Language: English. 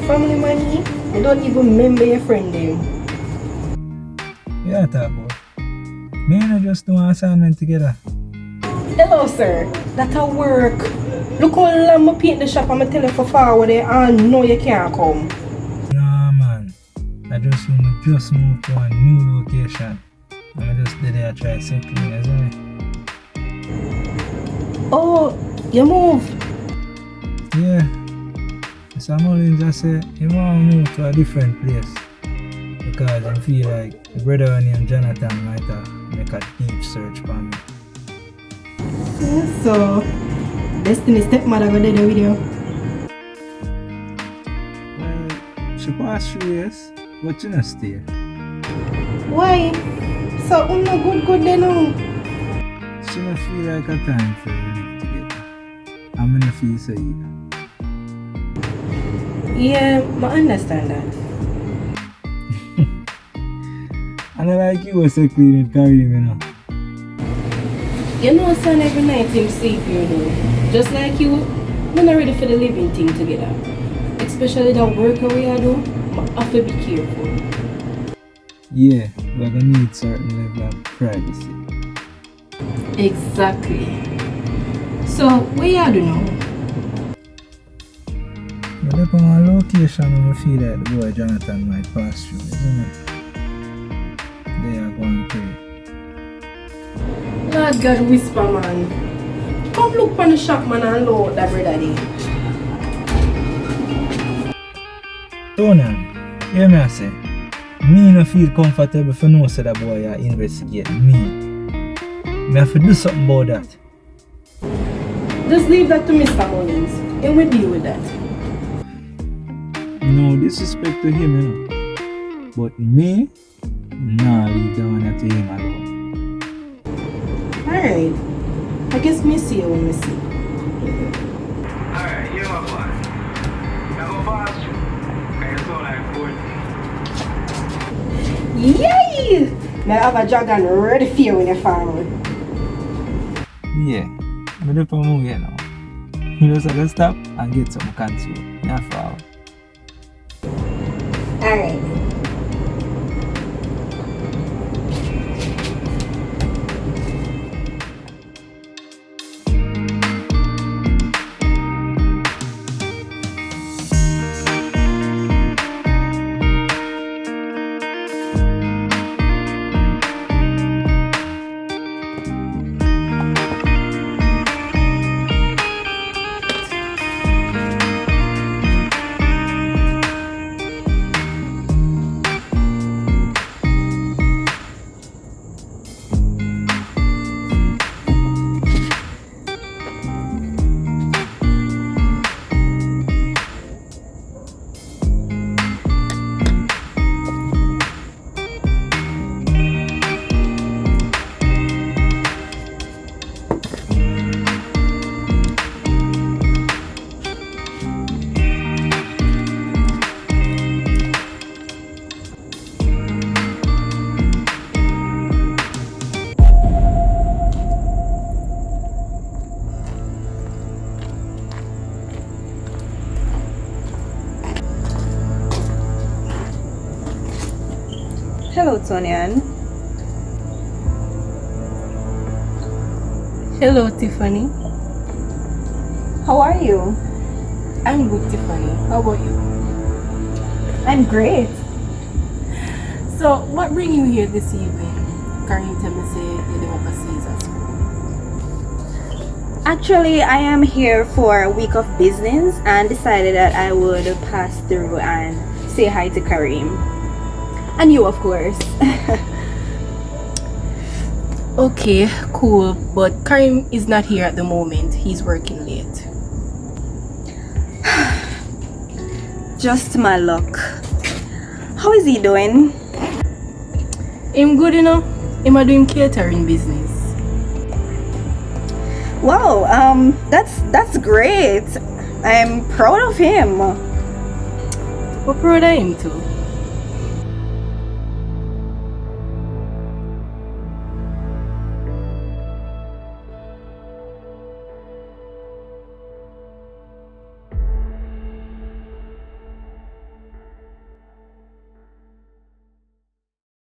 family money. I don't even remember your friend name. Yeah, talk about. Me and I just do an assignment together. Hello, sir. That'll work. Look how long I paint the shop and I tell you for forward there and no you can't come. Nah, man. I just moved to a new location. And I just did it, I try settling, isn't it? Oh, you moved? Yeah. Mr. Mullins just said he want to move to a different place. Because I feel like the brother named Jonathan might have make a deep search for me. So, Destiny's stepmother got the video. Well, she passed through, yes, but she not stay. Why? So, no good then now. She not feel like a time for we live together. I'm gonna feel so either. Yeah, I understand that. And I like you was so clean and carry him, you know. You know, son, every night him sleep, you know. Just like you, we're not ready for the living thing together. Especially that work we are doing, I have to be careful. Yeah, we're gonna need certain level of privacy. Exactly. So, what you do now? But up on a location, I feel like the boy Jonathan might pass through, isn't it? They are going to pray. Lord God, whisper, man. Come look on the shop, man, and load that brother there. Tonan, hear me I say, me no feel comfortable for no say that boy investigate me. Me have to do something about that. Just leave that to Mr. Mullins, and we'll deal with that. No disrespect to him, you know. But me, nah, leave that one to him alone. Alright. I guess me see you when me see. Alright, you know what? Now go fast you. Okay, it's all like good. Yay! Now I have a dragon ready for you when you're forward. Yeah, but if I move here now, you just have to stop and get some cancel. Not forward. Alright. Hello, Tonyan. Hello, Tiffany. How are you? I'm good, Tiffany. How about you? I'm great. So, what bring you here this evening? Can you tell me say you live overseas at school? Actually, I am here for a week of business and decided that I would pass through and say hi to Kareem. And you, of course. Okay, cool. But Kareem is not here at the moment. He's working late. Just my luck. How is he doing? I'm good enough. I'm doing catering business. Wow, that's great. I'm proud of him. What proud of him too?